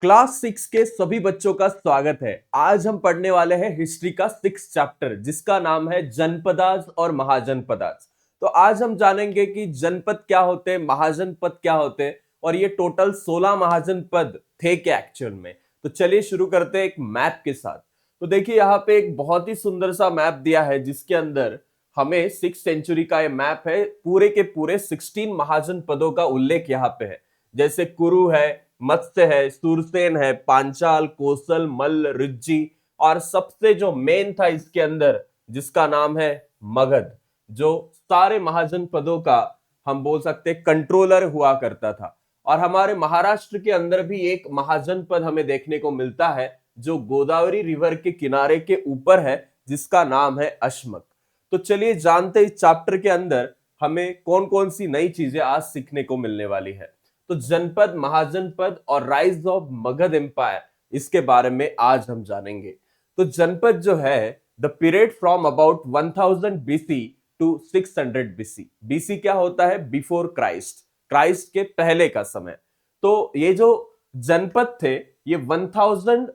Class 6 के सभी बच्चों का स्वागत है। आज हम पढ़ने वाले हैं हिस्ट्री का 6 चैप्टर जिसका नाम है जनपदाज और महाजनपदाज। तो आज हम जानेंगे कि जनपद क्या होते हैं, महाजनपद क्या होते हैं और ये टोटल 16 महाजनपद थे क्या एक्चुअल में। तो चलिए शुरू करते हैं एक मैप के साथ। तो देखिए यहाँ पे एक बहुत ही सुंदर सा मैप दिया है जिसके अंदर हमें 6th सेंचुरी का ये मैप है। पूरे के पूरे 16 महाजनपदों का उल्लेख यहाँ पे है, जैसे कुरु है, मत्स्य है, सुरसेन है, पांचाल, कोसल, मल्ल, रिज्जी और सबसे जो मेन था इसके अंदर जिसका नाम है मगध, जो सारे महाजनपदों का हम बोल सकते हैं कंट्रोलर हुआ करता था। और हमारे महाराष्ट्र के अंदर भी एक महाजनपद हमें देखने को मिलता है जो गोदावरी रिवर के किनारे के ऊपर है, जिसका नाम है अश्मक। तो चलिए जानते हैं इस चैप्टर के अंदर हमें कौन कौन सी नई चीजें आज सीखने को मिलने वाली है। तो जनपद, महाजनपद और राइज ऑफ मगध एम्पायर, इसके बारे में आज हम जानेंगे। तो जनपद जो है the period from about 1000 BC to 600 BC. BC क्या होता है? बिफोर क्राइस्ट, क्राइस्ट के पहले का समय। तो ये जो जनपद थे ये 1000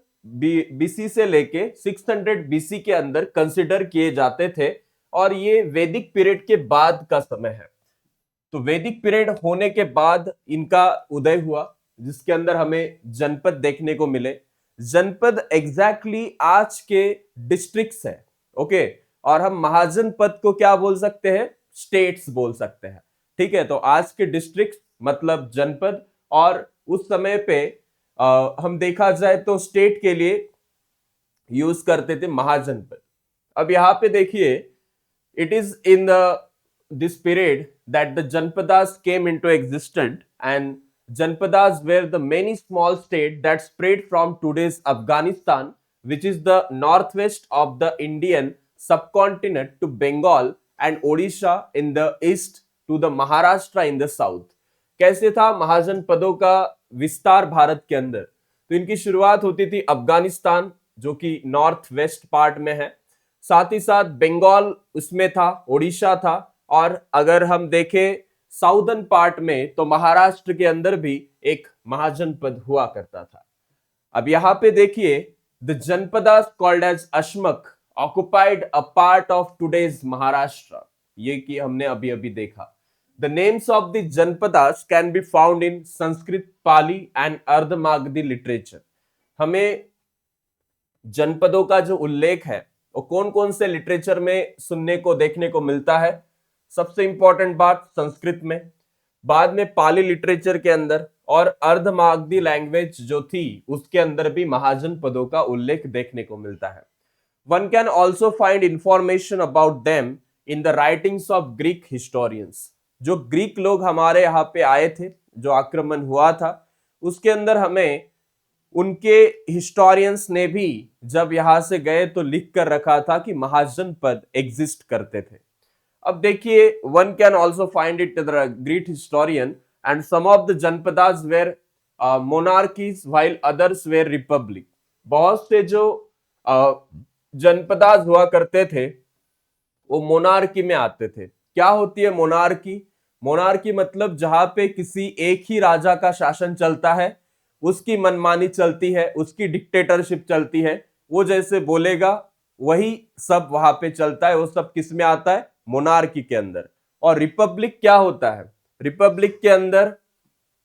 बीसी से लेके 600 बीसी के अंदर कंसिडर किए जाते थे और ये वैदिक पीरियड के बाद का समय है। तो वैदिक पीरियड होने के बाद इनका उदय हुआ जिसके अंदर हमें जनपद देखने को मिले। जनपद एग्जैक्टली आज के डिस्ट्रिक्ट्स है, ओके। और हम महाजनपद को क्या बोल सकते हैं? स्टेट्स बोल सकते हैं, ठीक है। तो आज के डिस्ट्रिक्ट मतलब जनपद, और उस समय पे हम देखा जाए तो स्टेट के लिए यूज करते थे महाजनपद। अब यहाँ पे देखिए, it is in this period that the Janpadas came into existence, and Janpadas were the many small states that spread from today's Afghanistan, which is the northwest of the Indian subcontinent, to Bengal and Odisha in the east, to the Maharashtra in the south. कैसे था महाजनपदों का विस्तार भारत के अंदर? तो इनकी शुरुआत होती थी अफगानिस्तान जो कि नॉर्थ वेस्ट पार्ट में है, साथ ही साथ बंगाल उसमें था, ओडिशा था, और अगर हम देखें साउदर्न पार्ट में तो महाराष्ट्र के अंदर भी एक महाजनपद हुआ करता था। अब यहाँ पे देखिए, the janapadas called as Ashmaka occupied a part of today's Maharashtra, ये कि हमने अभी अभी देखा। The names of the janapadas can be found in Sanskrit, Pali and Ardhamagadhi literature. हमें जनपदों का जो उल्लेख है और कौन कौन से लिटरेचर में सुनने को देखने को मिलता है? सबसे इंपॉर्टेंट बात संस्कृत में, बाद में पाली लिटरेचर के अंदर, और अर्धमागधी लैंग्वेज जो थी उसके अंदर भी महाजनपदों का उल्लेख देखने को मिलता है। One can also find information about them in the writings of Greek historians. जो ग्रीक लोग हमारे यहाँ पे आए थे, जो आक्रमण हुआ था, उसके अंदर हमें उनके हिस्टोरियंस ने भी जब यहां से गए तो लिख कर रखा था कि महाजनपद एग्जिस्ट करते थे। अब देखिए, one can also find it the Greek historian and some of the janapadas were monarchies while others were republic. बहुत से जो जनपदास हुआ करते थे वो मोनार्की में आते थे। क्या होती है मोनार्की? मोनार्की मतलब जहां पे किसी एक ही राजा का शासन चलता है, उसकी मनमानी चलती है, उसकी डिक्टेटरशिप चलती है, वो जैसे बोलेगा वही सब वहां पे चलता है। वो सब किस में आता है? मोनार्की के अंदर। और रिपब्लिक क्या होता है? रिपब्लिक के अंदर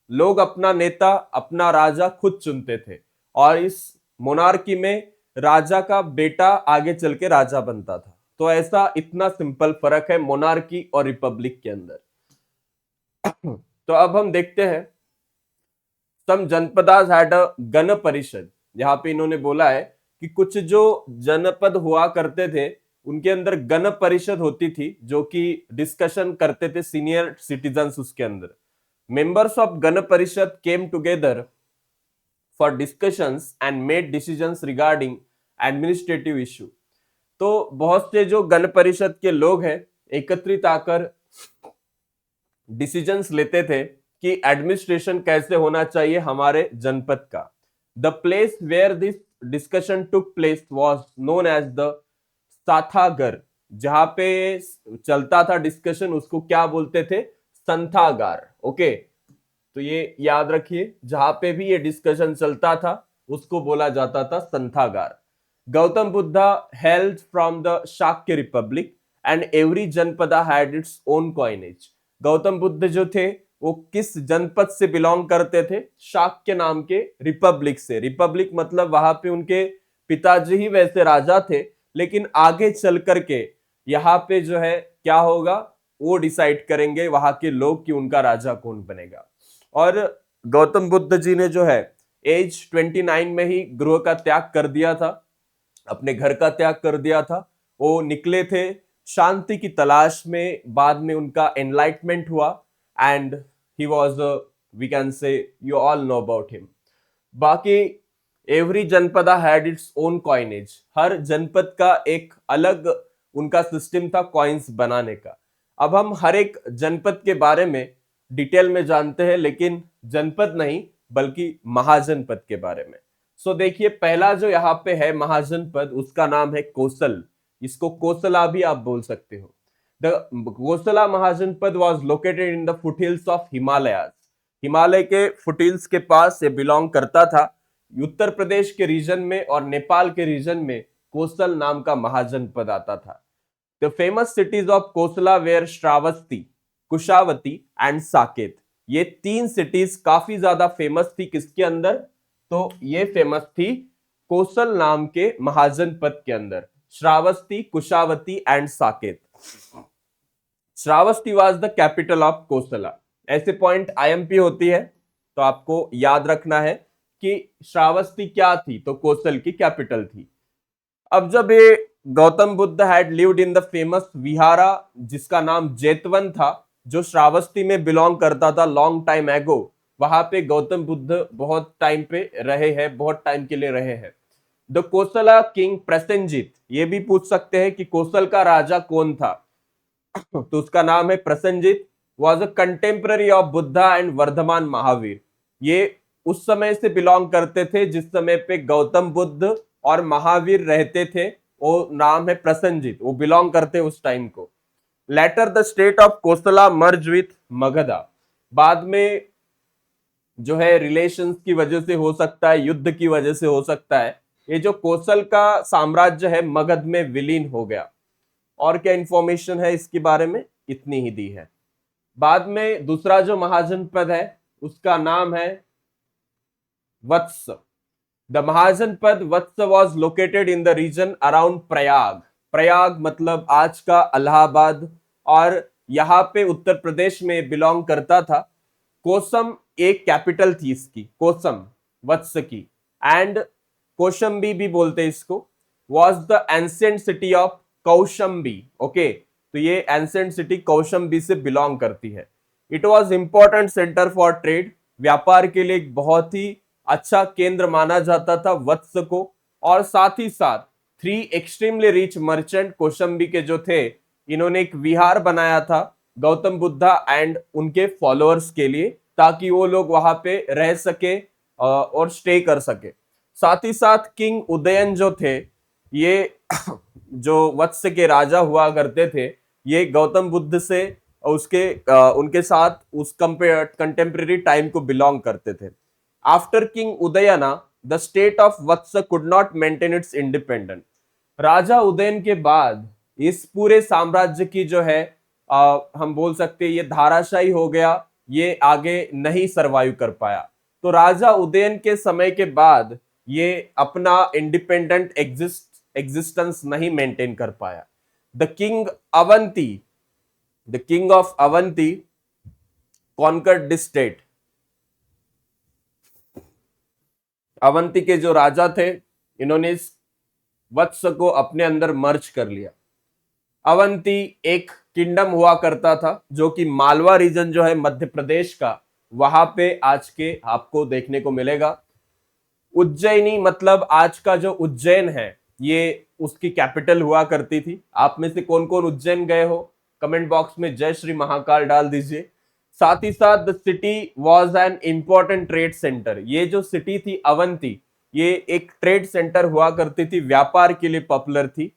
लोग अपना नेता, अपना राजा खुद चुनते थे, और इस मोनार्की में राजा का बेटा आगे चल के राजा बनता था। तो ऐसा इतना सिंपल फर्क है मोनार्की और रिपब्लिक के अंदर। तो अब हम देखते हैं, सम जनपदास हैड अ गण परिषद। यहाँ पे इन्होंने बोला है कि कुछ जो जनपद हुआ करते थे उनके अंदर गण परिषद होती थी जो कि डिस्कशन करते थे सीनियर सिटीजन्स उसके अंदर। Members of Gana Parishad came together for discussions and made decisions regarding administrative issue. तो बहुत से जो गण परिषद के लोग हैं एकत्रित आकर डिसीजंस लेते थे कि एडमिनिस्ट्रेशन कैसे होना चाहिए हमारे जनपद का। The place where this discussion took place was known as the Sathagar. जहां पे चलता था डिस्कशन उसको क्या बोलते थे? संथागार, ओके। तो ये याद रखिए, जहां पे भी ये डिस्कशन चलता था उसको बोला जाता था Santhagar. Gautam Buddha held from the Shakya republic and every janapada had its own coinage. Gautam Buddha जो थे वो किस जनपद से बिलोंग करते थे? शाक्य नाम के रिपब्लिक से। रिपब्लिक मतलब वहां पे उनके पिताजी ही वैसे राजा थे, लेकिन आगे चल करके यहाँ पे जो है क्या होगा वो डिसाइड करेंगे वहां के लोग कि उनका राजा कौन बनेगा। और गौतम बुद्ध जी ने जो है एज 29 में ही गृह का त्याग कर दिया था, अपने घर का त्याग कर दिया था। वो निकले थे शांति की तलाश में, बाद में उनका एनलाइटमेंट हुआ and he was, we can say, you all know about him. बाकी every janapada had its own coinage, हर जनपद का एक अलग उनका सिस्टम था कॉइन्स बनाने का। अब हम हर एक जनपद के बारे में डिटेल में जानते हैं, लेकिन जनपद नहीं बल्कि महाजनपद के बारे में। सो देखिए, पहला जो यहाँ पे है महाजनपद, उसका नाम है कोसल। इसको कोसला भी आप बोल सकते हो। The Kosala Mahajanapada was located in the foothills of Himalayas. Himalaya के फुटहिल्स के पास से बिलोंग करता था। उत्तर प्रदेश के रीजन में और नेपाल के रीजन में कोसल नाम का महाजनपद आता था। The famous cities of Kosala were Shravasti, Kushavati and Saket. ये तीन सिटीज काफी ज्यादा फेमस थी किसके अंदर? तो ये फेमस थी कोसल नाम के महाजनपद के अंदर, Shravasti, Kushavati and Saket. Shravasti was the capital of Kosala. ऐसे पॉइंट आईएमपी होती है तो आपको याद रखना है कि श्रावस्ती क्या थी, तो कोसल की कैपिटल थी। अब जब ये Gautam Buddha had lived in the famous vihara, जिसका नाम जेतवन था, जो श्रावस्ती में बिलोंग करता था लॉन्ग टाइम एगो, वहां पे गौतम बुद्ध बहुत टाइम पे रहे हैं, बहुत टाइम के लिए रहे हैं। द कोसला किंग प्रसेनजीत, ये भी पूछ सकते हैं कि कोसल का राजा कौन था, तो उसका नाम है Prasenjit. Was a contemporary of Buddha and Vardhaman Mahavir. ये उस समय से बिलोंग करते थे जिस समय पे गौतम बुद्ध और महावीर रहते थे, वो नाम है प्रसेनजीत, वो बिलोंग करते उस टाइम को। Later the state of Kosala merge with Magadha. बाद में जो है रिलेशंस की वजह से हो सकता है, युद्ध की वजह से हो सकता है, ये जो कोसल का साम्राज्य है मगध में विलीन हो गया। और क्या इंफॉर्मेशन है इसके बारे में? इतनी ही दी है। बाद में दूसरा जो महाजनपद है उसका नाम है Vatsa. The Mahajanapada Vatsa was located in the region around Prayag. Prayag मतलब आज का इलाहाबाद, और यहाँ पे उत्तर प्रदेश में बिलोंग करता था। कोसम एक कैपिटल थी इसकी, कोसम वत्स की, एंड कौशंबी भी बोलते इसको। Was the ancient city of Kaushambi. Okay, तो ये एंशिएंट सिटी कौशंबी से बिलोंग करती है। It was important centre for trade, व्यापार के लिए एक बहुत ही अच्छा केंद्र माना जाता था वत्स को। और साथ ही साथ 3 एक्सट्रीमली रिच मर्चेंट कौशंबी के जो थे, इन्होंने एक विहार बनाया था गौतम बुद्धा एंड उनके फॉलोअर्स के लिए, ताकि वो लोग वहां पे रह सके और स्टे कर सके। साथ ही साथ किंग उदयन जो थे, ये जो वत्स के राजा हुआ करते थे, ये गौतम बुद्ध से उसके उनके साथ उस कंटेम्प्रेरी टाइम को बिलोंग करते थे। After king Udayana the state of Vatsa could not maintain its independent. राजा उदयन के बाद इस पूरे साम्राज्य की जो है हम बोल सकते हैं ये धाराशाही हो गया, ये आगे नहीं सरवाइव कर पाया। तो राजा उदयन के समय के बाद ये अपना इंडिपेंडेंट एग्जिस्टेंस नहीं मेंटेन कर पाया। The king Avanti, the king of Avanti conquered this state. Avanti के जो राजा थे, इन्होंने इस वत्स को अपने अंदर मर्ज कर लिया। अवंती एक किंगडम हुआ करता था जो कि मालवा रीजन जो है मध्य प्रदेश का, वहां पे आज के आपको देखने को मिलेगा। उज्जैनी मतलब आज का जो उज्जैन है, ये उसकी कैपिटल हुआ करती थी। आप में से कौन कौन उज्जैन गए हो कमेंट बॉक्स में जय श्री महाकाल डाल दीजिए। साथ ही साथ the city was an important trade centre. ये जो सिटी थी अवंती, ये एक ट्रेड सेंटर हुआ करती थी, व्यापार के लिए पॉपुलर थी।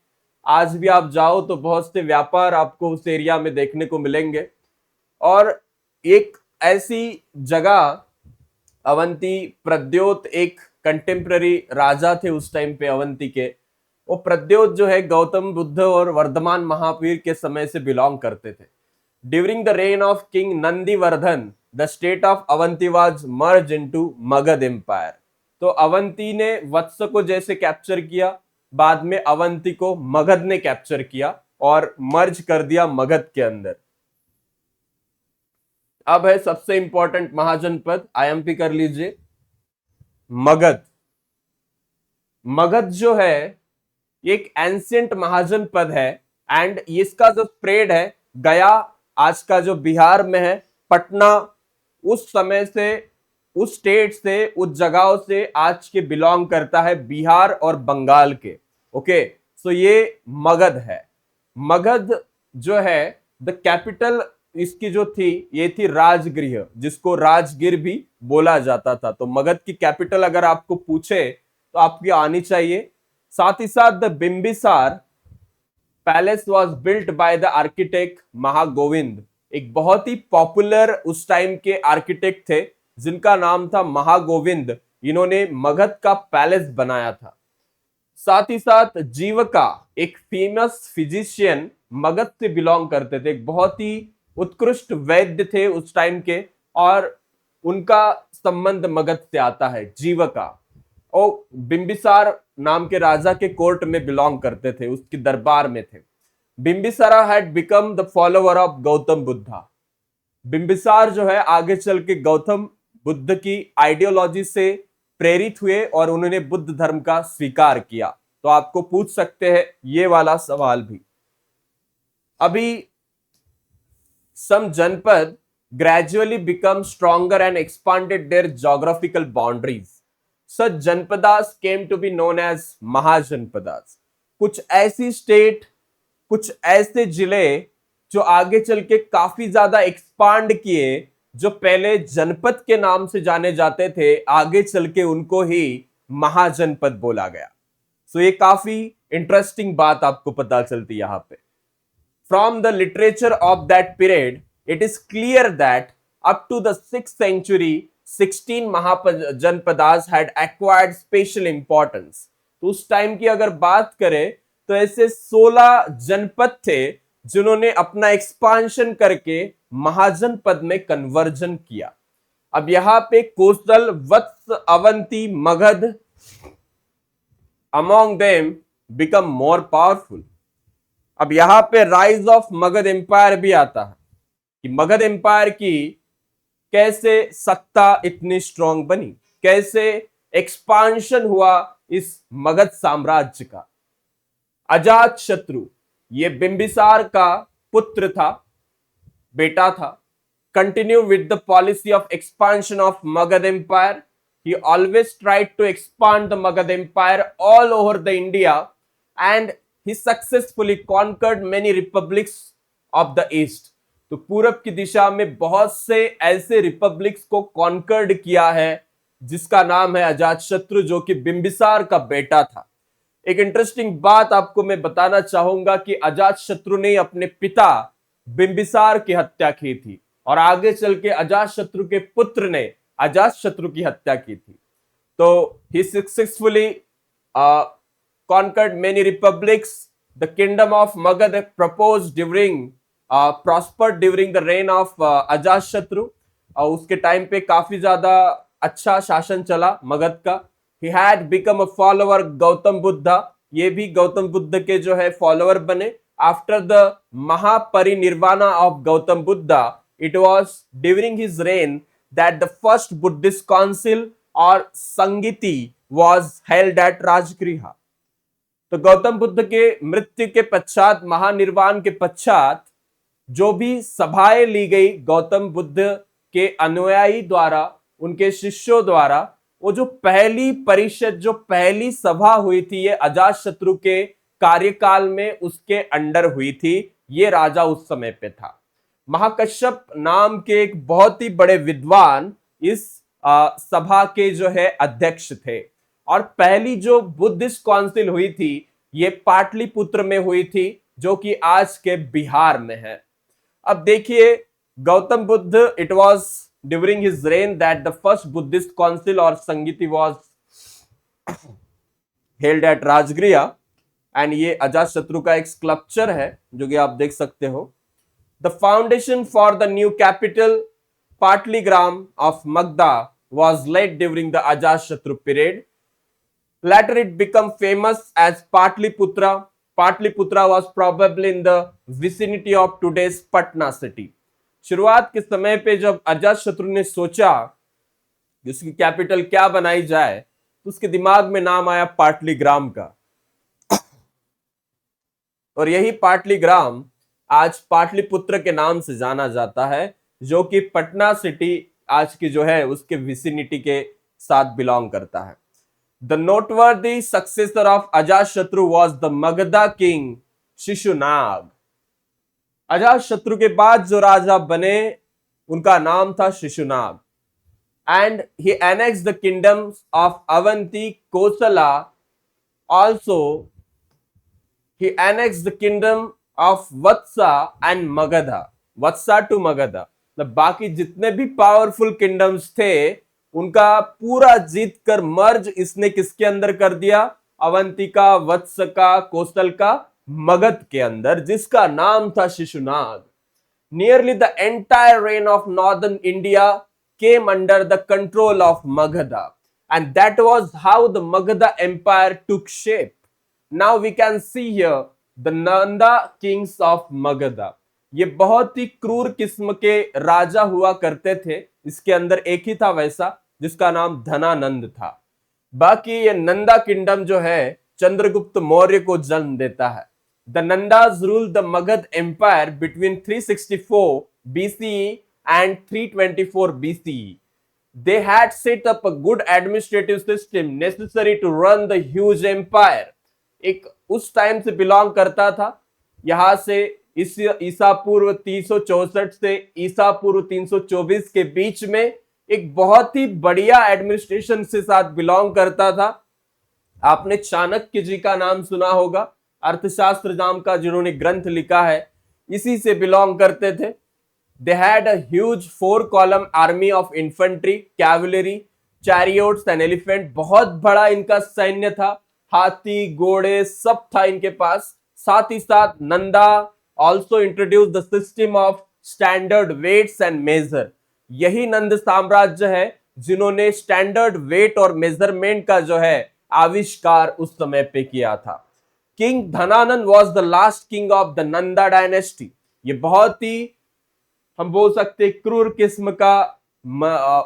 आज भी आप जाओ तो बहुत से व्यापार आपको उस एरिया में देखने को मिलेंगे। और एक ऐसी जगह अवंती, प्रद्योत एक कंटेम्प्ररी राजा थे उस टाइम पे अवंती के। वो प्रद्योत जो है गौतम बुद्ध और वर्धमान महावीर के समय से बिलोंग करते थे। During the reign of king Nandivardhan the state of Avanti was merge into Magadha empire. तो अवंती ने वत्स को जैसे कैप्चर किया, बाद में अवंती को मगध ने कैप्चर किया और मर्ज कर दिया मगध के अंदर। अब है सबसे इंपॉर्टेंट महाजनपद, आईएमपी कर लीजिए, मगध। मगध जो है एक एंशियंट महाजनपद है एंड इसका जो स्प्रेड है गया, आज का जो बिहार में है, पटना, उस समय से, उस स्टेट से, उस जगहों से आज के बिलोंग करता है बिहार और बंगाल के। ओके, सो ये मगध है। मगध जो है द कैपिटल इसकी जो थी ये थी राजगृह, जिसको राजगीर भी बोला जाता था। तो मगध की कैपिटल अगर आपको पूछे तो आपकी आनी चाहिए। साथ ही साथ the Bimbisara palace was built by the architect Mahagovinda. एक बहुत ही पॉपुलर उस टाइम के आर्किटेक्ट थे जिनका नाम था महागोविंद। इन्होंने मगध का पैलेस बनाया था। साथ ही साथ जीवका एक फेमस फिजिशियन मगध से बिलोंग करते थे, एक बहुत ही उत्कृष्ट वैद्य थे उस टाइम के, और उनका संबंध मगध से आता है, जीवका। और बिंबिसार नाम के राजा के कोर्ट में बिलोंग करते थे, उसके दरबार में थे। Bimbisara had become the follower of Gautam Buddha. Bimbisar जो है आगे चल के गौतम बुद्ध की आइडियोलॉजी से प्रेरित हुए और उन्होंने बुद्ध धर्म का स्वीकार किया। तो आपको पूछ सकते हैं ये वाला सवाल भी। अभी some janpad gradually become stronger and expanded their geographical boundaries. Such janpadas came to be known as mahajanapadas. कुछ ऐसी स्टेट, कुछ ऐसे जिले जो आगे चल के काफी ज्यादा एक्सपांड किए, जो पहले जनपद के नाम से जाने जाते थे, आगे चल के उनको ही महाजनपद बोला गया। सो ये काफी इंटरेस्टिंग बात आपको पता चलती यहां पे। From the literature of that period, it is clear that up to the 6th century, 16 mahajanapadas had acquired special importance. तो उस टाइम की अगर बात करें तो ऐसे 16 जनपद थे जिन्होंने अपना एक्सपांशन करके महाजनपद में कन्वर्जन किया। अब यहां पे Kosala, Vatsa, Avanti, Magadha among them become more powerful. अब यहां पे राइज ऑफ मगध एम्पायर भी आता है कि मगध एम्पायर की कैसे सत्ता इतनी स्ट्रांग बनी, कैसे एक्सपांशन हुआ इस मगध साम्राज्य का। अजात शत्रु ये बिंबिसार का पुत्र था, बेटा था। Continue with the policy of expansion of Magadha empire. He always tried to expand the Magadha empire all over the India and he successfully conquered many republics of the east. तो पूरब की दिशा में बहुत से ऐसे रिपब्लिक्स को कॉन्कर्ड किया है जिसका नाम है अजातशत्रु, जो कि बिंबिसार का बेटा था। एक इंटरेस्टिंग बात आपको मैं बताना चाहूंगा कि अजातशत्रु ने अपने पिता बिंबिसार की हत्या की थी और आगे चल के अजातशत्रु के पुत्र ने अजातशत्रु की हत्या की थी। तो he successfully conquered many republics. The kingdom of Magad prospered during the reign of Ajatashatru. उसके टाइम पे काफी ज्यादा अच्छा शासन चला मगध का। He had become a follower Gautam Buddha. ये भी गौतम बुद्ध के जो है फॉलोअर बने। After the Mahaparinirvana of Gautam Buddha, it was during his reign that the first Buddhist council or Sangiti was held at Rajgriha. तो गौतम बुद्ध के मृत्यु के पश्चात, महानिर्वाण के पश्चात जो भी सभाएं ली गई गौतम बुद्ध के अनुयायी द्वारा, उनके शिष्यों द्वारा, वो जो पहली परिषद, जो पहली सभा हुई थी, ये अजातशत्रु के कार्यकाल में उसके अंडर हुई थी। ये राजा उस समय पे था। महाकश्यप नाम के एक बहुत ही बड़े विद्वान इस सभा के जो है अध्यक्ष थे। और पहली जो बुद्धिस्ट काउंसिल हुई थी ये पाटलिपुत्र में हुई थी, जो कि आज के बिहार में है। अब देखिए Gautam Buddha, it was during his reign that the first Buddhist council or Sangiti was held at Rajgriha, and ये अजातशत्रु का एक स्कल्पचर है जो कि आप देख सकते हो. The foundation for the new capital Patligram of Magda was laid during the Ajatashatru period. Later it became famous as Patliputra. Patliputra was probably in the vicinity of today's Patna city. शुरुआत के समय पे जब अजातशत्रु ने सोचा कि उसकी capital क्या बनाई जाए, तो उसके दिमाग में नाम आया पाटलीग्राम का. और यही पाटलीग्राम आज पाटलिपुत्र के नाम से जाना जाता है, जो कि पटना सिटी आज की जो है उसके विसिनिटी के साथ बिलोंग करता है. The noteworthy successor of Ajatashatru was the Magadha king Shishunaga. Ajatashatru के बाद जो राजा बने उनका नाम था Shishunaga. And he annexed the kingdoms of Avanti, Kosala. Also he annexed the kingdom of Vatsa and Magadha. Vatsa to Magadha. मतलब बाकी जितने भी पावरफुल किंगडम्स थे उनका पूरा जीत कर मर्ज इसने किसके अंदर कर दिया? अवंतिका, वत्स का, कोसल का, मगध के अंदर, जिसका नाम था Shishunaga. Nearly the entire reign of northern India came under the control of Magadha, and that was how the Magadha empire took shape. Now we can see here the Nanda kings of Magadha. ये बहुत ही क्रूर किस्म के राजा हुआ करते थे. इसके अंदर एक ही था वैसा जिसका नाम धनानंद था. बाकी ये नंदा किंगडम जो है चंद्रगुप्त मौर्य को जन्म देता है. The Nandas ruled the Magad empire between 364 BCE and 324 BCE. They had set up a good administrative system necessary to run the huge empire. एक उस टाइम से बिलोंग करता था, यहां से ईसा पूर्व 364 से ईसा पूर्व 324 के बीच में एक बहुत ही बढ़िया एडमिनिस्ट्रेशन से साथ बिलोंग करता था. आपने चाणक्य जी का नाम सुना होगा, अर्थशास्त्र नाम का जिन्होंने ग्रंथ लिखा है, इसी से बिलोंग करते थे. They had a huge 4 column army of infantry, cavalry, chariots and elephant. बहुत बड़ा इनका सैन्य था, हाथी, घोड़े सब था इनके पास. साथ ही साथ Nanda also introduce the system of standard weights and measure. यही नंद साम्राज्य है जिन्होंने स्टैंडर्ड वेट और मेजरमेंट का जो है आविष्कार उस समय पे किया था. King Dhanananda was the last king of the Nanda dynasty. ये बहुत ही हम बोल सकते क्रूर किस्म का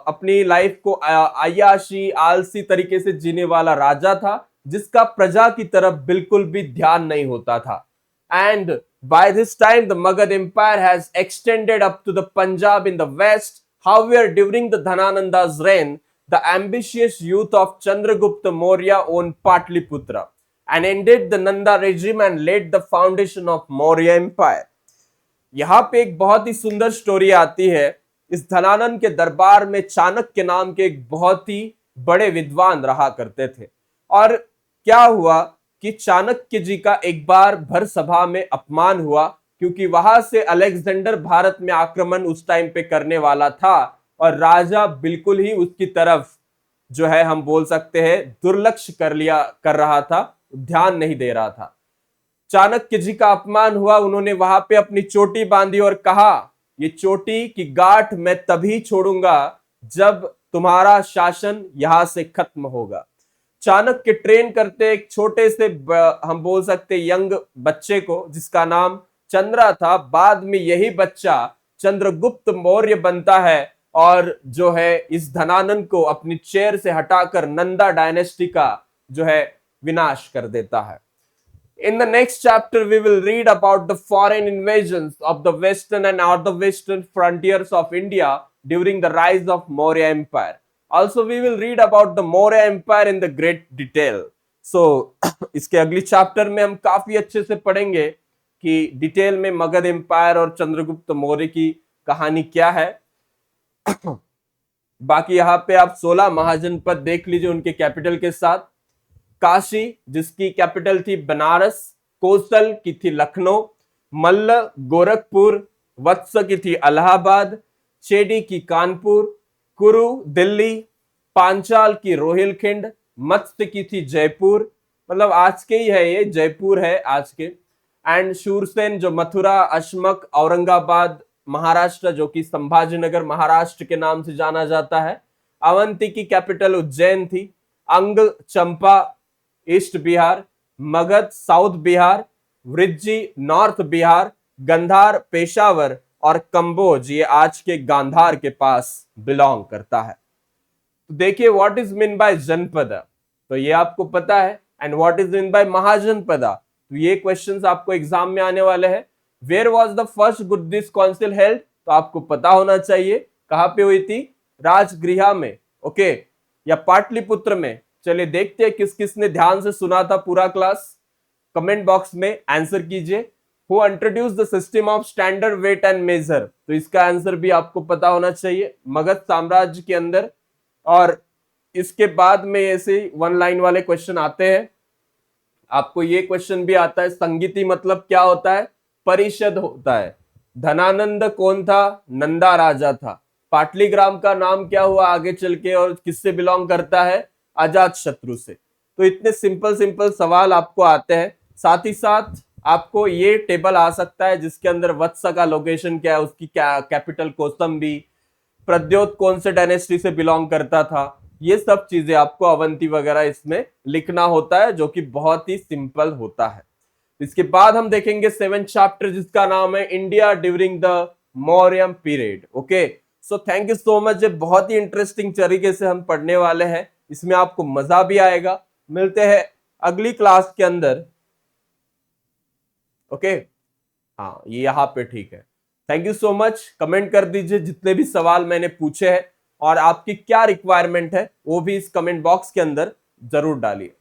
अपनी लाइफ को अय्याशी आलसी तरीके से जीने वाला राजा था, जिसका प्रजा की तरफ बिल्कुल भी ध्यान नहीं होता था. And by this time the Magadha empire has extended up to the Punjab in the west. However during the Dhanananda's reign, the ambitious youth of Chandragupta Maurya owned Patliputra and ended the Nanda regime and laid the foundation of Maurya Empire. यहाँ पे एक बहुत ही सुंदर story आती है. इस धनानंद के दरबार में चाणक्य नाम के एक बहुत ही बड़े विद्वान रहा करते थे. और क्या हुआ कि चाणक्य जी का एक बार भर सभा में अपमान हुआ, क्योंकि वहां से अलेक्जेंडर भारत में आक्रमण उस टाइम पे करने वाला था और राजा बिल्कुल ही उसकी तरफ जो है हम बोल सकते हैं दुर्लक्ष्य कर रहा था, ध्यान नहीं दे रहा था. चाणक्य जी का अपमान हुआ, उन्होंने वहां पे अपनी चोटी बांधी और कहा, ये चोटी की गांठ मैं तभी छोड़ूंगा जब तुम्हारा शासन यहां से खत्म होगा. चाणक्य ट्रेन करते एक छोटे से हम बोल सकते यंग बच्चे को जिसका नाम चंद्रा था. बाद में यही बच्चा चंद्रगुप्त मौर्य बनता है और जो है इस धनानंद को अपनी चेयर से हटाकर नंदा डायनेस्टी का जो है विनाश कर देता है. In the next chapter, we will read about the foreign invasions of the western and northwestern frontiers of India during the rise of Maurya Empire. Also, we will read about the Maurya Empire in the great detail. So, इसके अगली chapter में हम काफी अच्छे से पढ़ेंगे कि detail में मगध एम्पायर और चंद्रगुप्त मौर्य की कहानी क्या है. बाकी यहाँ पे आप 16 महाजनपद देख लीजिए उनके कैपिटल के साथ. काशी जिसकी कैपिटल थी बनारस, कोसल की थी लखनऊ, मल्ल गोरखपुर, वत्स की थी इलाहाबाद, चेडी की कानपुर, कुरु दिल्ली, पांचाल की रोहिलखंड, मत्स्य की थी जयपुर, मतलब आज के ही है, ये जयपुर है आज के। एंड शूरसेन जो मथुरा, अशमक औरंगाबाद महाराष्ट्र जो कि संभाजीनगर महाराष्ट्र के नाम से जाना जाता है, अवंती की कैपिटल उज्जैन थी, Anga Champa east Bihar, Magadh south Bihar, Vrijji north Bihar, Gandhara Peshawar और कंबोज ये आज के गांधार के पास बिलोंग करता है। तो देखिए व्हाट इज मीन बाय जनपद, तो ये आपको पता है। And what is mean by mahajanapada, तो ये क्वेश्चंस आपको एग्जाम में आने वाले हैं। Where was the first Buddhist council held, तो आपको पता होना चाहिए कहां पे हुई थी, राजगृह में, ओके, या पाटलिपुत्र में। चलिए देखते हैं किस किस ने ध्यान से सुना था पूरा क्लास, कमेंट बॉक्स में आंसर कीजिए। Who introduce the system of standard weight and measure, तो इसका आंसर भी आपको पता होना चाहिए, मगध साम्राज्य के अंदर। और इसके बाद में ऐसे वन लाइन वाले क्वेश्चन आते हैं। आपको ये क्वेश्चन भी आता है, संगीति मतलब क्या होता है, परिषद होता है। धनानंद कौन था, नंदा राजा था। पाटलीग्राम का नाम क्या हुआ आगे चल के और किससे बिलोंग करता है, अजात शत्रु से। तो इतने सिंपल सिंपल सवाल आपको आते हैं। साथ ही साथ आपको ये टेबल आ सकता है जिसके अंदर वत्स का लोकेशन क्या है, उसकी कैपिटल कौसंबी, प्रद्योत कौन से डायनेस्टी से बिलोंग करता था, ये सब चीजें आपको अवंती वगैरह इसमें लिखना होता है, जो कि बहुत ही सिंपल होता है। इसके बाद हम देखेंगे 7th चैप्टर जिसका नाम है India during the Mauryan period. Okay, so thank you so much. ये बहुत ही इंटरेस्टिंग तरीके से हम पढ़ने वाले हैं, इसमें आपको मजा भी आएगा। मिलते हैं अगली क्लास के अंदर। ओके, हाँ ये यहाँ पे ठीक है। Thank you so much. Comment कर दीजिए जितने भी सवाल मैंने पूछे हैं और आपकी क्या रिक्वायरमेंट है वो भी इस कमेंट बॉक्स के अंदर जरूर डालिए।